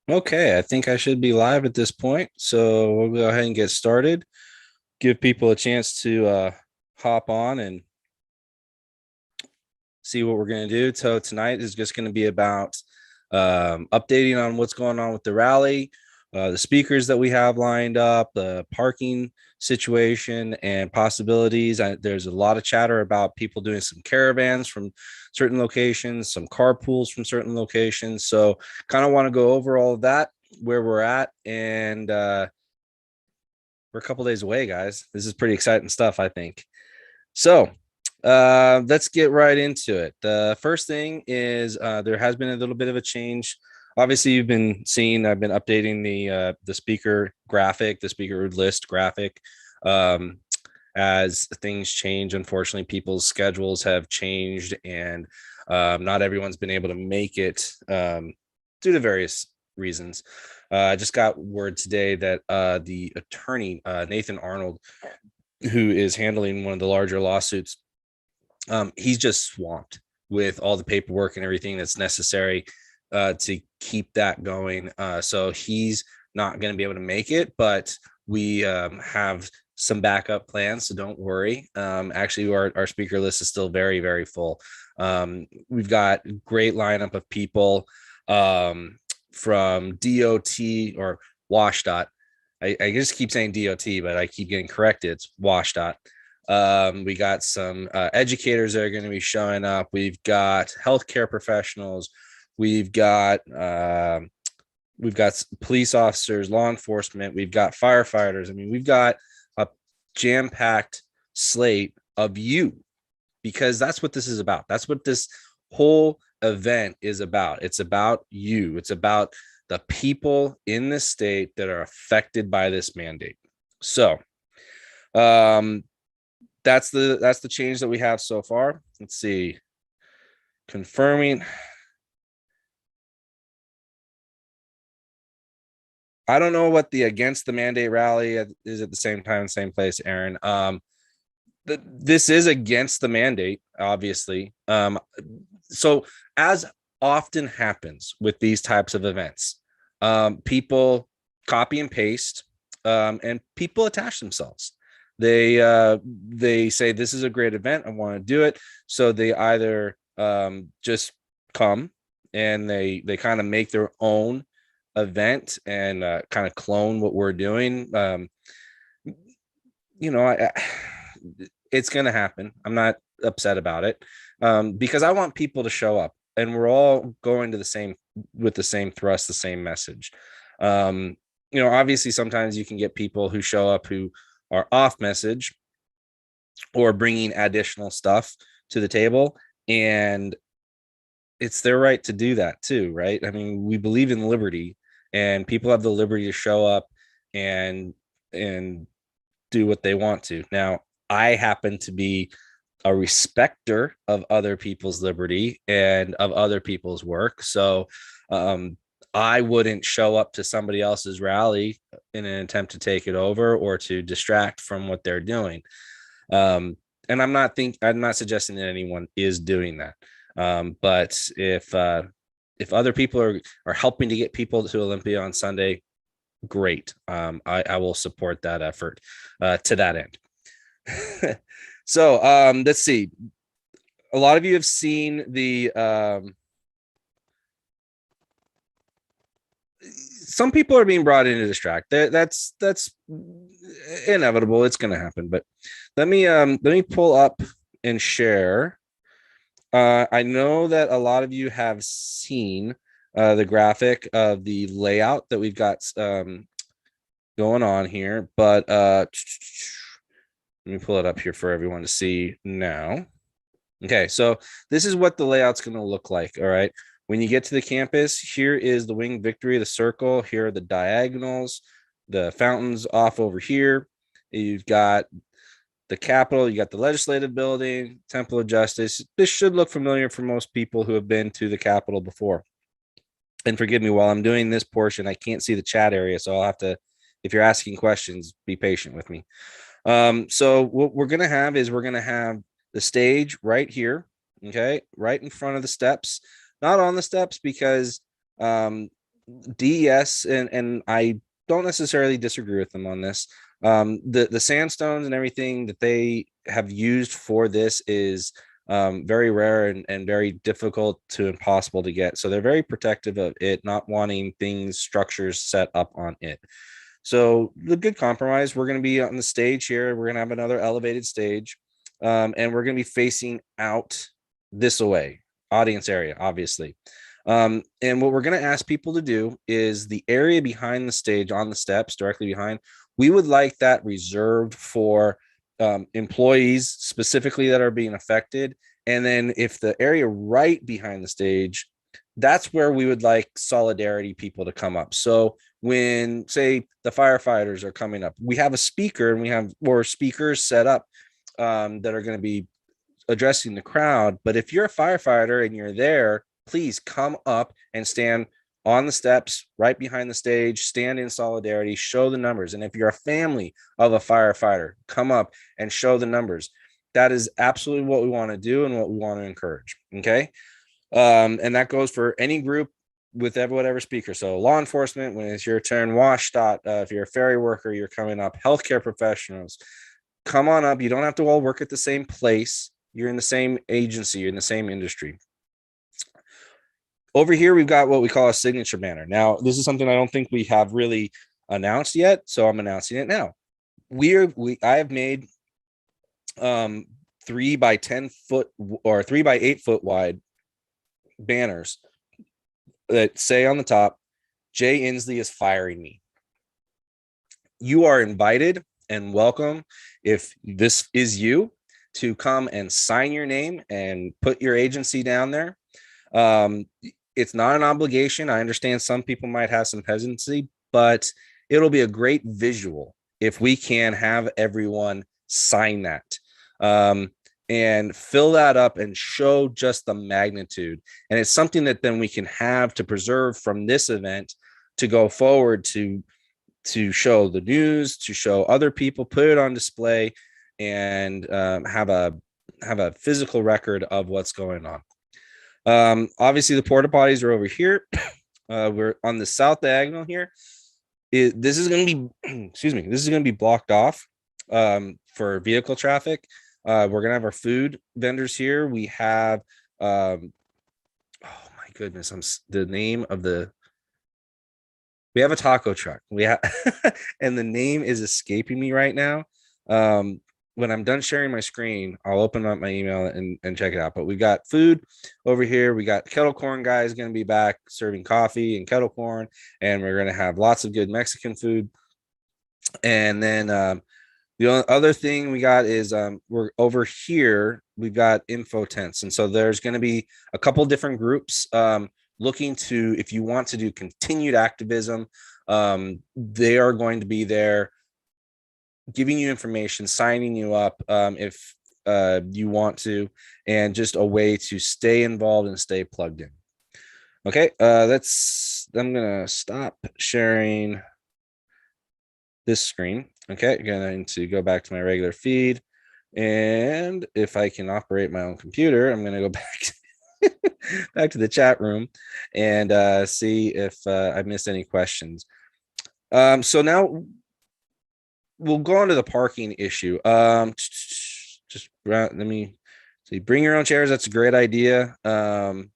Okay, I think I should be live at this point. So we'll go ahead and get started. Give people a chance to hop on and see what we're going to do. So tonight is just going to be about updating on what's going on with the rally, the speakers that we have lined up, the parking situation, and possibilities. There's a lot of chatter about people doing some caravans from certain locations, some carpools from certain locations. So kind of want to go over all of that, where we're at, and we're a couple days away, guys. This is pretty exciting stuff, I think. So let's get right into it. The first thing is there has been a little bit of a change. Obviously, you've been seeing I've been updating the speaker graphic, the speaker list graphic. Um, as things change, unfortunately, people's schedules have changed, and not everyone's been able to make it due to various reasons. I just got word today that the attorney, Nathan Arnold, who is handling one of the larger lawsuits, he's just swamped with all the paperwork and everything that's necessary to keep that going. So he's not going to be able to make it, but we have some backup plans, so don't worry. Actually, our speaker list is still very, very full. We've got a great lineup of people from DOT or WashDOT. I just keep saying DOT, but I keep getting corrected. It's WashDOT. We got some educators that are going to be showing up. We've got healthcare professionals. We've got police officers, law enforcement. We've got firefighters. I mean, we've got a jam-packed slate of you, because that's what this is about. That's what this whole event is about. It's about you. It's about the people in the state that are affected by this mandate. So, that's the change that we have so far. Let's see. Confirming. I don't know what the against the mandate rally is at the same time, same place, Aaron. This is against the mandate, obviously. So as often happens with these types of events, people copy and paste, and people attach themselves. They say this is a great event, I want to do it. So they either just come and they kind of make their own event and kind of clone what we're doing. You know, it's going to happen. I'm not upset about it, because I want people to show up, and we're all going to the same with the same thrust, the same message. Obviously, sometimes you can get people who show up who are off message or bringing additional stuff to the table, and it's their right to do that too, right? I mean, we believe in liberty, and people have the liberty to show up and do what they want to. Now, I happen to be a respecter of other people's liberty and of other people's work. So I wouldn't show up to somebody else's rally in an attempt to take it over or to distract from what they're doing. And I'm not suggesting that anyone is doing that. But if other people are helping to get people to Olympia on Sunday, great. I will support that effort to that end. So let's see. A lot of you have seen the some people are being brought in to distract. That's inevitable. It's going to happen. But let me pull up and share. I know that a lot of you have seen the graphic of the layout that we've got going on here, but let me pull it up here for everyone to see now. Okay, so this is what the layout's going to look like. All right. When you get to the campus, here is the Winged Victory, the circle. Here are the diagonals, the fountains off over here. You've got the Capitol, you got the Legislative Building, Temple of Justice. This should look familiar for most people who have been to the Capitol before. And forgive me, while I'm doing this portion, I can't see the chat area, so I'll have to, if you're asking questions, be patient with me. So what we're going to have is we're going to have the stage right here, okay, right in front of the steps, not on the steps, because DES, and I don't necessarily disagree with them on this. The sandstones and everything that they have used for this is very rare and very difficult to impossible to get. So they're very protective of it, not wanting things, structures set up on it. So the good compromise, we're going to be on the stage here. We're going to have another elevated stage, and we're going to be facing out this away, audience area, obviously. And what we're going to ask people to do is the area behind the stage on the steps directly behind, we would like that reserved for employees specifically that are being affected. And then if the area right behind the stage, that's where we would like solidarity people to come up. So when, say, the firefighters are coming up, we have a speaker and we have more speakers set up that are going to be addressing the crowd. But if you're a firefighter and you're there, please come up and stand on the steps right behind the stage, stand in solidarity, show the numbers. And if you're a family of a firefighter, come up and show the numbers. That is absolutely what we want to do and what we want to encourage. Okay. And that goes for any group with whatever speaker. So law enforcement, when it's your turn, WashDOT, if you're a ferry worker, you're coming up, healthcare professionals, come on up. You don't have to all work at the same place. You're in the same agency, you're in the same industry. Over here, we've got what we call a signature banner. Now, this is something I don't think we have really announced yet, so I'm announcing it now. I have made 3 by 10 foot or 3 by 8 foot wide banners that say on the top, Jay Inslee is firing me. You are invited and welcome, if this is you, to come and sign your name and put your agency down there. It's not an obligation. I understand some people might have some hesitancy, but it'll be a great visual if we can have everyone sign that and fill that up and show just the magnitude. And it's something that then we can have to preserve from this event to go forward to show the news, to show other people, put it on display, and have a physical record of what's going on. Obviously, the porta potties are over here. We're on the south diagonal here. This is going to be, excuse me, this is going to be blocked off for vehicle traffic. We're going to have our food vendors here. We have, oh my goodness, the name of we have a taco truck. We have, and the name is escaping me right now. When I'm done sharing my screen, I'll open up my email and check it out. But we got food over here. We got kettle corn guys going to be back serving coffee and kettle corn, and we're going to have lots of good Mexican food. And then the other thing we got is we're over here. We've got info tents, and so there's going to be a couple different groups looking to, if you want to do continued activism, they are going to be there giving you information, signing you up if you want to, and just a way to stay involved and stay plugged in. Okay, I'm gonna stop sharing this screen. Okay, I'm going to go back to my regular feed, and if I can operate my own computer, I'm gonna go back to the chat room and see if I missed any questions. So now we'll go on to the parking issue. Just let me see. Bring your own chairs. That's a great idea. And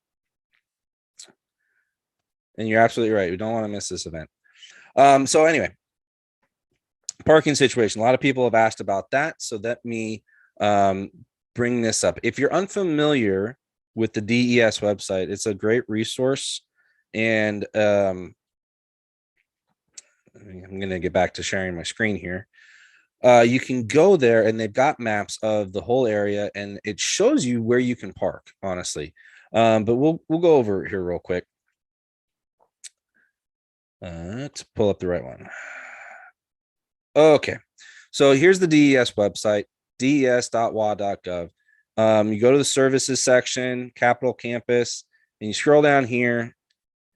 you're absolutely right. We don't want to miss this event. So anyway, parking situation. A lot of people have asked about that. So let me bring this up. If you're unfamiliar with the DES website, it's a great resource. And I'm going to get back to sharing my screen here. You can go there and they've got maps of the whole area and it shows you where you can park, honestly. But we'll go over it here real quick. To pull up the right one. Okay. So here's the DES website, des.wa.gov. You go to the services section, Capitol Campus, and you scroll down here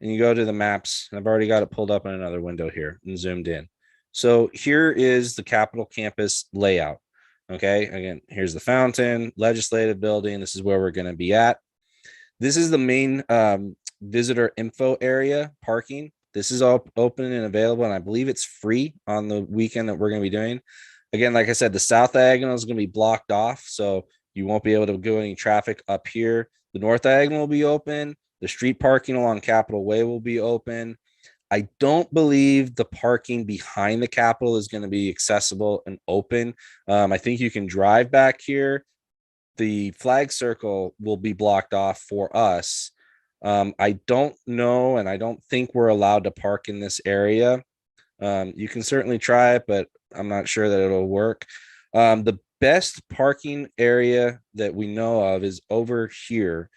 and you go to the maps. I've already got it pulled up in another window here and zoomed in. So here is the Capitol Campus layout. Okay, again, here's the fountain, legislative building. This is where we're going to be at. This is the main visitor info area, parking. This is all open and available, and I believe it's free on the weekend that we're going to be doing. Again, like I said, the south diagonal is going to be blocked off, so you won't be able to go any traffic up here. The north diagonal will be open. The street parking along Capitol Way will be open. I don't believe the parking behind the Capitol is going to be accessible and open. I think you can drive back here. The flag circle will be blocked off for us. I don't know, and I don't think we're allowed to park in this area. You can certainly try it, but I'm not sure that it'll work. The best parking area that we know of is over here.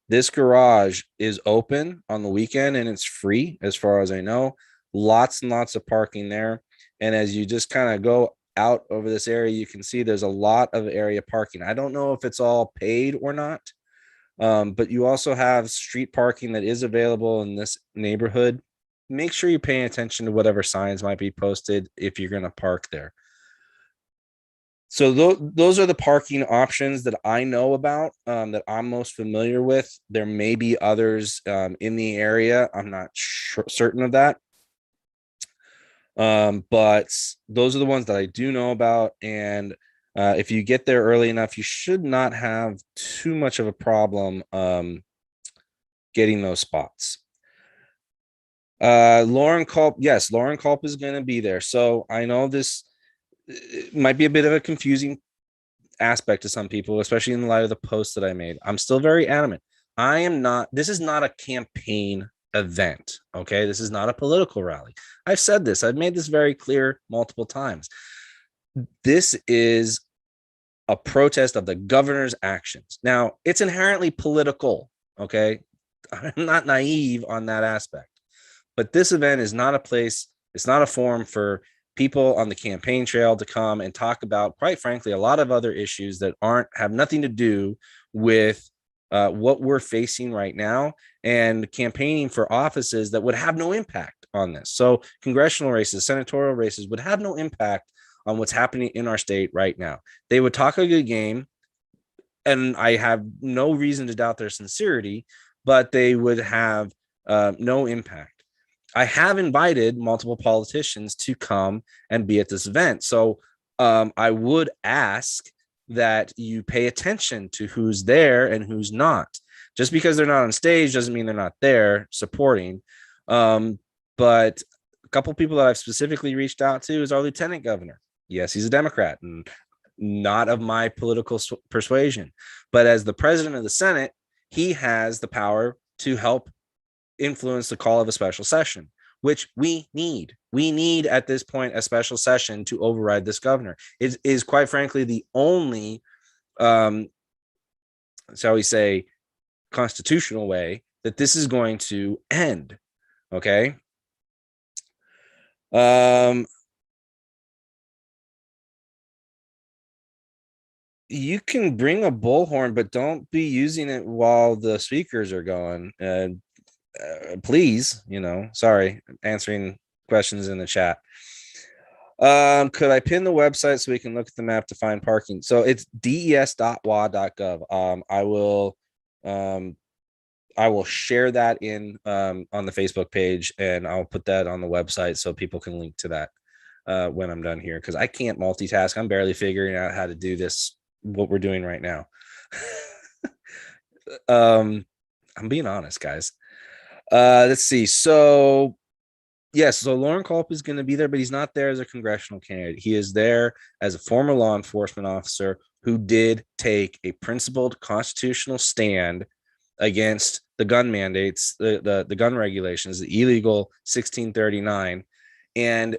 This garage is open on the weekend and it's free as far as I know. Lots and lots of parking there. And as you just kind of go out over this area, you can see there's a lot of area parking. I don't know if it's all paid or not, but you also have street parking that is available in this neighborhood. Make sure you're paying attention to whatever signs might be posted if you're going to park there. So those are the parking options that I know about, that I'm most familiar with. There may be others in the area. I'm not certain of that. But those are the ones that I do know about. And if you get there early enough, you should not have too much of a problem getting those spots. Lauren Culp, yes, Lauren Culp is going to be there. So I know this might be a bit of a confusing aspect to some people, especially in light of the post that I made. I'm still very adamant. This is not a campaign event. Okay. This is not a political rally. I've said this, I've made this very clear multiple times. This is a protest of the governor's actions. Now, it's inherently political. Okay. I'm not naive on that aspect, but this event is not a place, it's not a forum for people on the campaign trail to come and talk about, quite frankly, a lot of other issues that have nothing to do with what we're facing right now, and campaigning for offices that would have no impact on this. So congressional races, senatorial races would have no impact on what's happening in our state right now. They would talk a good game, and I have no reason to doubt their sincerity, but they would have no impact. I have invited multiple politicians to come and be at this event. So I would ask that you pay attention to who's there and who's not. Just because they're not on stage doesn't mean they're not there supporting. But a couple of people that I've specifically reached out to is our lieutenant governor. Yes, he's a Democrat and not of my political persuasion. But as the president of the Senate, he has the power to help influence the call of a special session, which we need. We need at this point a special session to override this governor. It is quite frankly the only, shall we say, constitutional way that this is going to end. Okay. You can bring a bullhorn, but don't be using it while the speakers are going. Please, sorry, answering questions in the chat. Could I pin the website so we can look at the map to find parking? So it's des.wa.gov. I will share that in on the Facebook page, and I'll put that on the website so people can link to that when I'm done here, because I can't multitask. I'm barely figuring out how to do this, what we're doing right now. I'm being honest, guys. Let's see. So yes, so Lauren Culp is going to be there, but he's not there as a congressional candidate. He is there as a former law enforcement officer who did take a principled constitutional stand against the gun mandates, the gun regulations, the illegal 1639, and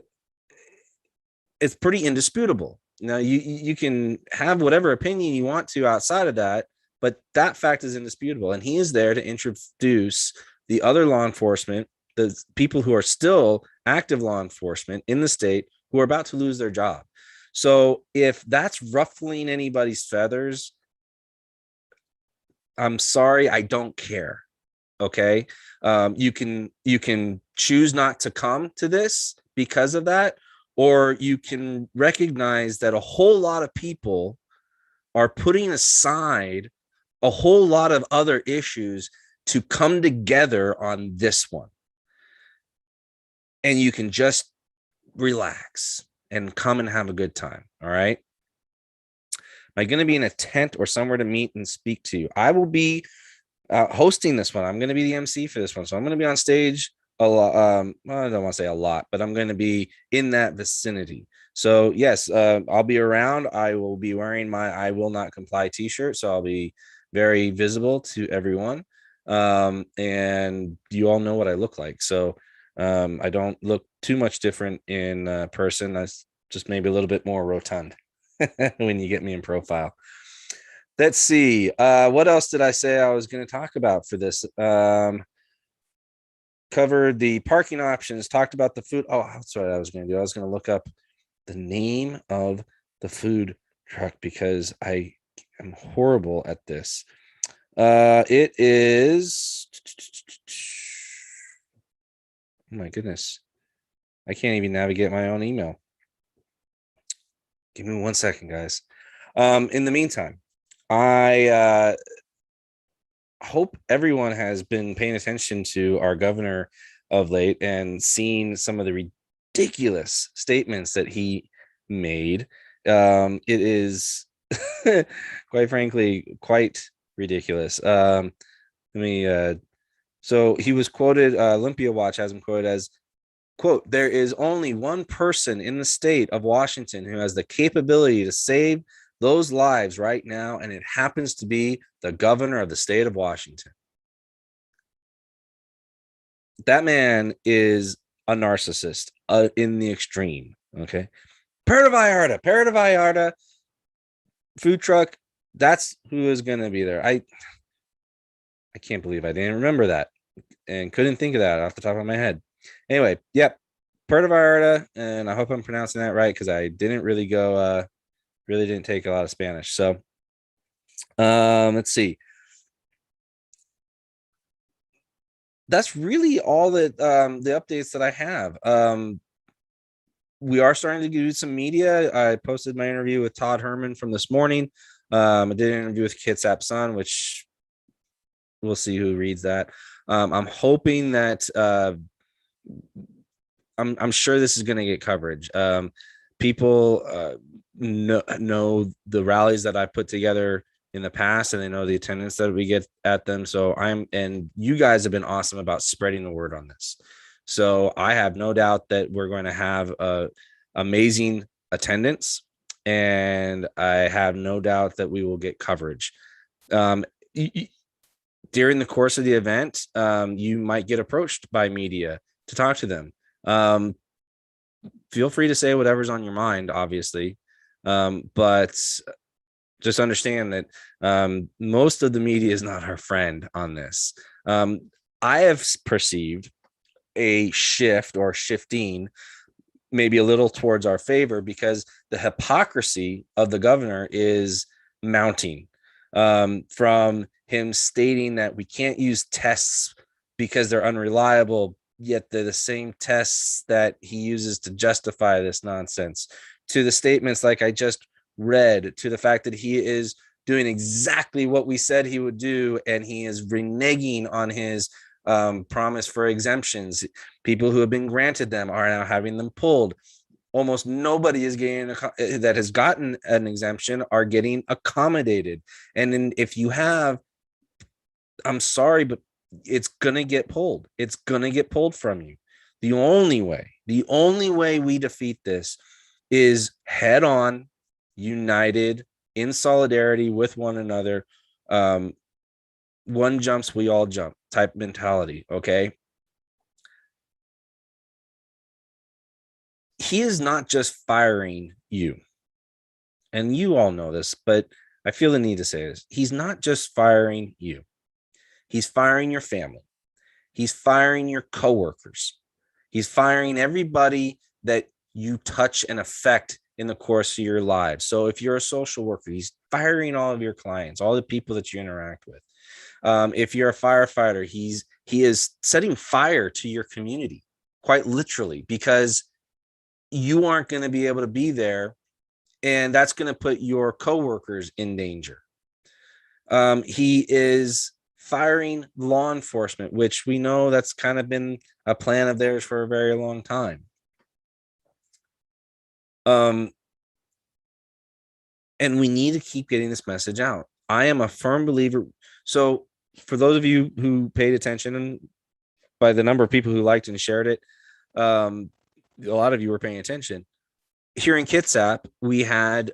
it's pretty indisputable. Now, you can have whatever opinion you want to outside of that, but that fact is indisputable, and he is there to introduce the other law enforcement, the people who are still active law enforcement in the state who are about to lose their job. So if that's ruffling anybody's feathers, I'm sorry, I don't care. Okay. You can choose not to come to this because of that, or you can recognize that a whole lot of people are putting aside a whole lot of other issues to come together on this one. and you can just relax and come and have a good time. All right. Am I going to be in a tent or somewhere to meet and speak to you? I will be hosting this one. I'm going to be the MC for this one. So I'm going to be on stage a lot. Well, I don't want to say a lot, but I'm going to be in that vicinity. So yes, I'll be around. I will be wearing my "I Will Not Comply" t-shirt. So I'll be very visible to everyone. And you all know what I look like. So I don't look too much different in person. I just maybe a little bit more rotund when you get me in profile. Let's see. What else did I say I was going to talk about for this? Covered the parking options, talked about the food. Oh, that's what I was going to do. I was going to look up the name of the food truck because I am horrible at this. It is. Oh my goodness. I can't even navigate my own email. Give me 1 second, guys. In the meantime, I hope everyone has been paying attention to our governor of late and seen some of the ridiculous statements that he made. It is, quite frankly, quite ridiculous. So he was quoted, Olympia Watch has him quoted as, quote, "There is only one person in the state of Washington who has the capability to save those lives right now, and it happens to be the governor of the state of Washington." That man is a narcissist in the extreme. Okay. Puerto Vallarta food truck. That's who is going to be there. I can't believe I didn't remember that and couldn't think of that off the top of my head. Anyway, yep. Puerto Vallarta. And I hope I'm pronouncing that right because I didn't really really didn't take a lot of Spanish. So let's see. That's really all that the updates that I have. We are starting to do some media. I posted my interview with Todd Herman from this morning. I did an interview with Kitsap Sun, which we'll see who reads that. I'm hoping that I'm sure this is going to get coverage. People know the rallies that I put together in the past, and they know the attendance that we get at them. So and you guys have been awesome about spreading the word on this. So I have no doubt that we're going to have amazing attendance, and I have no doubt that we will get coverage. During the course of the event, you might get approached by media to talk to them. Feel free to say whatever's on your mind, obviously. But just understand that most of the media is not our friend on this. I have perceived a shift or shifting maybe a little towards our favor because the hypocrisy of the governor is mounting, from him stating that we can't use tests because they're unreliable, yet they're the same tests that he uses to justify this nonsense, to the statements like I just read, to the fact that he is doing exactly what we said he would do, and he is reneging on his promise for exemptions. People who have been granted them are now having them pulled. Almost nobody is getting that has gotten an exemption are getting accommodated. And then if you have, I'm sorry, but it's gonna get pulled. It's gonna get pulled from you. The only way we defeat this is head on, united, in solidarity with one another. One jumps, we all jump type mentality. Okay. He is not just firing you, and you all know this, but I feel the need to say this. He's not just firing you. He's firing your family. He's firing your coworkers. He's firing everybody that you touch and affect in the course of your lives. So if you're a social worker, he's firing all of your clients, all the people that you interact with. If you're a firefighter, he is setting fire to your community, quite literally, because you aren't going to be able to be there, and that's going to put your coworkers in danger. He is firing law enforcement, which we know that's kind of been a plan of theirs for a very long time. And we need to keep getting this message out. I am a firm believer. So for those of you who paid attention, and by the number of people who liked and shared it, a lot of you were paying attention. Here in Kitsap, we had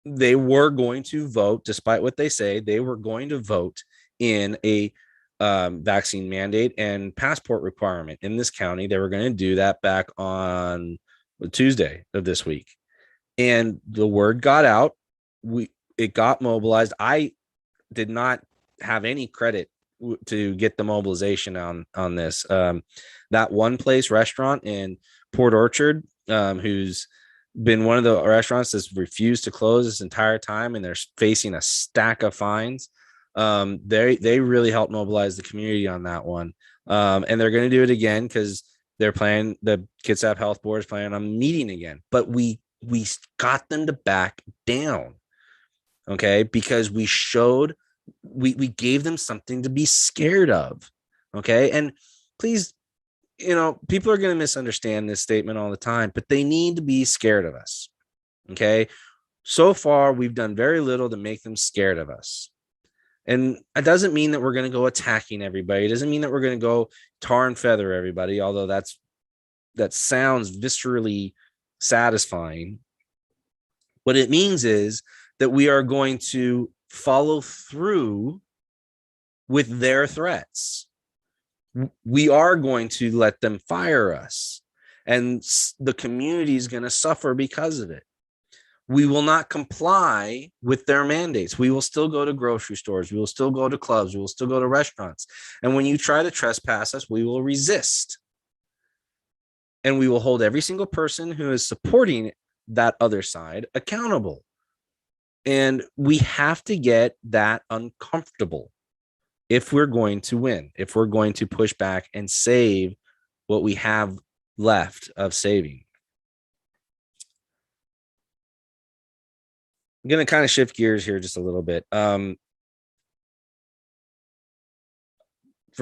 they were going to vote, despite what they say, they were going to vote in a vaccine mandate and passport requirement in this county. They were going to do that back on Tuesday of this week, and the word got out. It got mobilized. I did not have any credit to get the mobilization on this. That one place restaurant in Port Orchard, who's been one of the restaurants that's refused to close this entire time, and they're facing a stack of fines. They really helped mobilize the community on that one, and they're going to do it again because they're planning. The Kitsap Health Board is planning on meeting again, but we got them to back down, okay? Because we showed we gave them something to be scared of, okay? And please, people are going to misunderstand this statement all the time, but they need to be scared of us, okay? So far, we've done very little to make them scared of us. And it doesn't mean that we're going to go attacking everybody. It doesn't mean that we're going to go tar and feather everybody, although that sounds viscerally satisfying. What it means is that we are going to follow through with their threats. We are going to let them fire us, and the community is going to suffer because of it. We will not comply with their mandates. We will still go to grocery stores. We will still go to clubs. We will still go to restaurants. And when you try to trespass us, we will resist. And we will hold every single person who is supporting that other side accountable. And we have to get that uncomfortable if we're going to win, if we're going to push back and save what we have left of saving. I'm going to kind of shift gears here just a little bit. For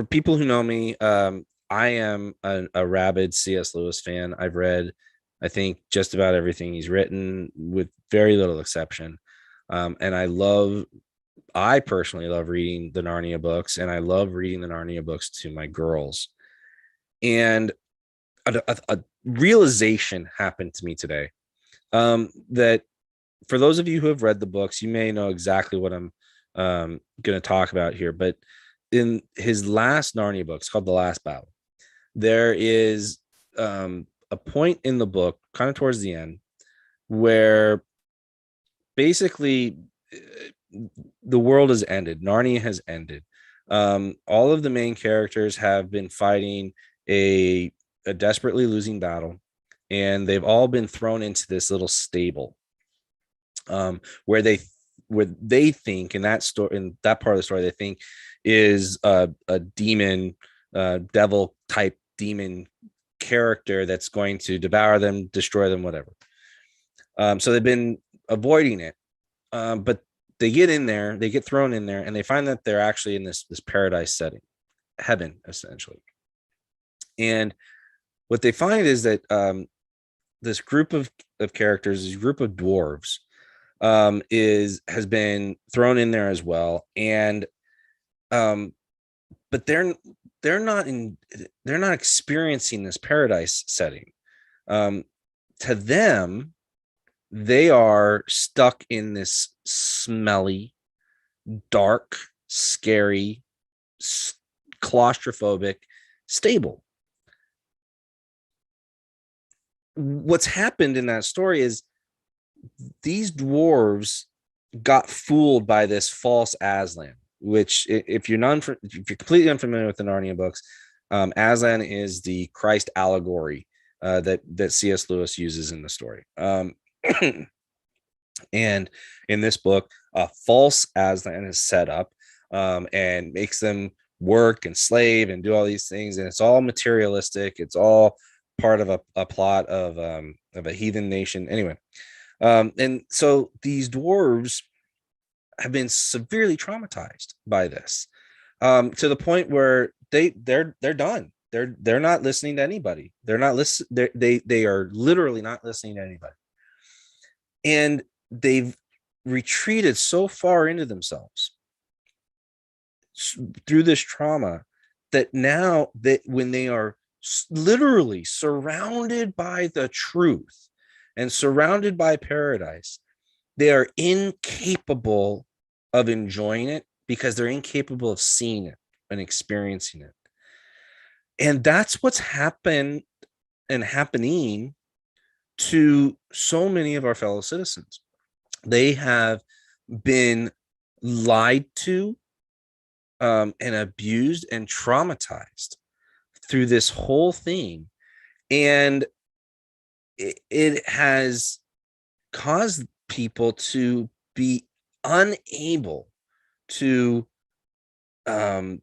people who know me, I am a rabid C.S. Lewis fan. I've read, I think, just about everything he's written with very little exception. And I personally love reading the Narnia books, and I love reading the Narnia books to my girls. And a realization happened to me today, that for those of you who have read the books, you may know exactly what I'm going to talk about here. But in his last Narnia book, it's called The Last Battle, there is a point in the book, kind of towards the end, where basically the world has ended. Narnia has ended. All of the main characters have been fighting a desperately losing battle, and they've all been thrown into this little stable, where they think, in that story, in that part of the story, they think is a demon, devil type demon character that's going to devour them, destroy them, whatever. So they've been avoiding it, but they get in there, they get thrown in there, and they find that they're actually in this paradise setting, heaven, essentially. And what they find is that this group of characters, this group of dwarves, has been thrown in there as well. And but they're not experiencing this paradise setting. To them, they are stuck in this smelly, dark, scary, claustrophobic stable. What's happened in that story is these dwarves got fooled by this false Aslan, which, if you're completely unfamiliar with the Narnia books, Aslan is the Christ allegory that C.S. Lewis uses in the story. And in this book, a false Aslan is set up and makes them work and slave and do all these things, and it's all materialistic. It's all part of a plot of a heathen nation. Anyway, and so these dwarves have been severely traumatized by this. to the point where they're done. They're not listening to anybody. They're not listen. They are literally not listening to anybody, and they've retreated so far into themselves through this trauma that now that when they are literally surrounded by the truth and surrounded by paradise, they are incapable of enjoying it because they're incapable of seeing it and experiencing it. And that's what's happened and happening to so many of our fellow citizens. They have been lied to, and abused and traumatized through this whole thing. And it has caused people to be unable to um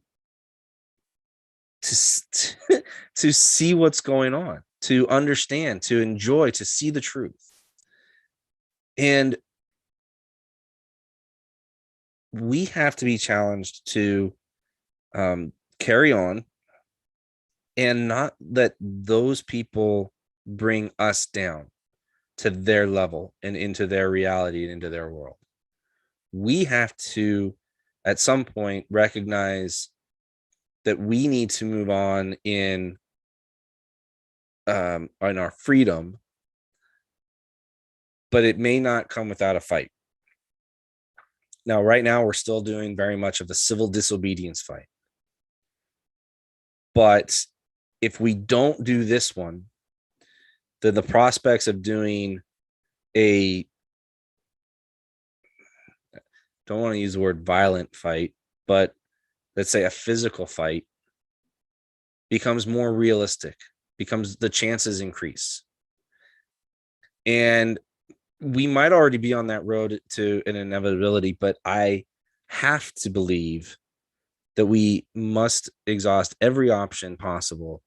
to see what's going on, to understand, to enjoy, to see the truth. And we have to be challenged to carry on and not let those people bring us down to their level and into their reality and into their world. We have to, at some point, recognize that we need to move on in our freedom, but it may not come without a fight. Now, right now, we're still doing very much of the civil disobedience fight. But if we don't do this one, then the prospects of doing a, don't want to use the word violent fight, but let's say a physical fight becomes more realistic, becomes the chances increase. And we might already be on that road to an inevitability, but I have to believe that we must exhaust every option possible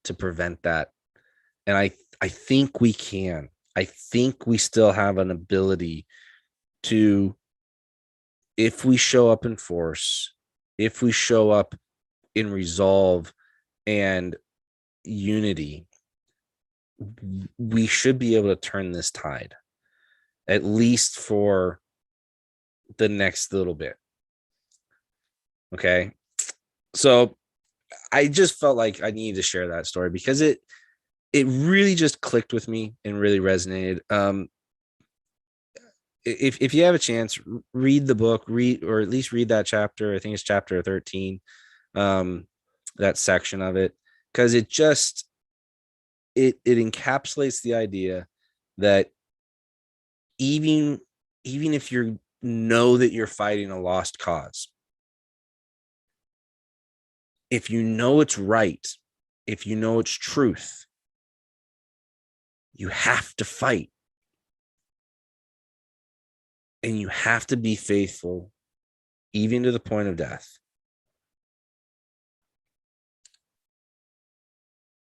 to prevent that. And I think we can. I think we still have an ability to, if we show up in force, if we show up in resolve and unity, we should be able to turn this tide, at least for the next little bit. Okay. So I just felt like I needed to share that story because it really just clicked with me and really resonated. If you have a chance, read the book, or at least read that chapter. I think it's chapter 13, that section of it, because it just it encapsulates the idea that even if you know that you're fighting a lost cause, if you know it's right, if you know it's truth, you have to fight. And you have to be faithful, even to the point of death.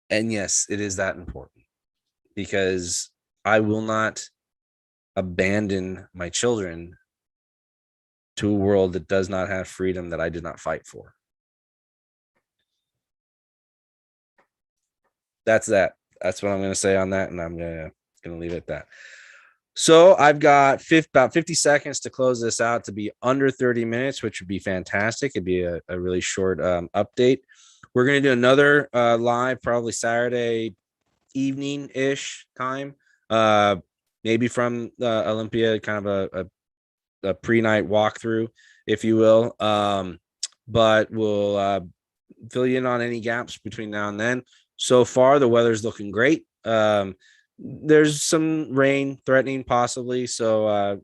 And yes, it is that important, because I will not abandon my children to a world that does not have freedom that I did not fight for. That's that. That's what I'm going to say on that. And I'm going to leave it at that. So I've got about 50 seconds to close this out, to be under 30 minutes, which would be fantastic. It'd be a really short update. We're going to do another live, probably Saturday evening-ish time, maybe from Olympia, kind of a pre-night walkthrough, if you will. But we'll fill you in on any gaps between now and then. So far, the weather's looking great. There's some rain threatening possibly, so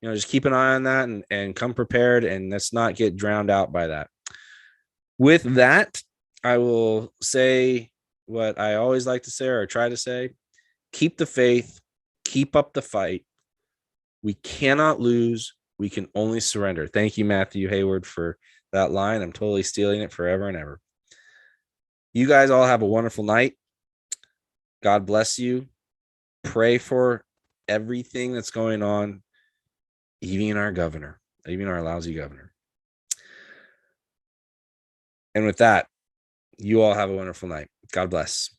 just keep an eye on that and come prepared, and let's not get drowned out by that. With that, I will say what I always like to say, or try to say: keep the faith, keep up the fight. We cannot lose, we can only surrender. Thank you, Matthew Hayward, for that line. I'm totally stealing it forever and ever. You guys all have a wonderful night. God bless you. Pray for everything that's going on, even our governor, even our lousy governor. And with that, you all have a wonderful night. God bless.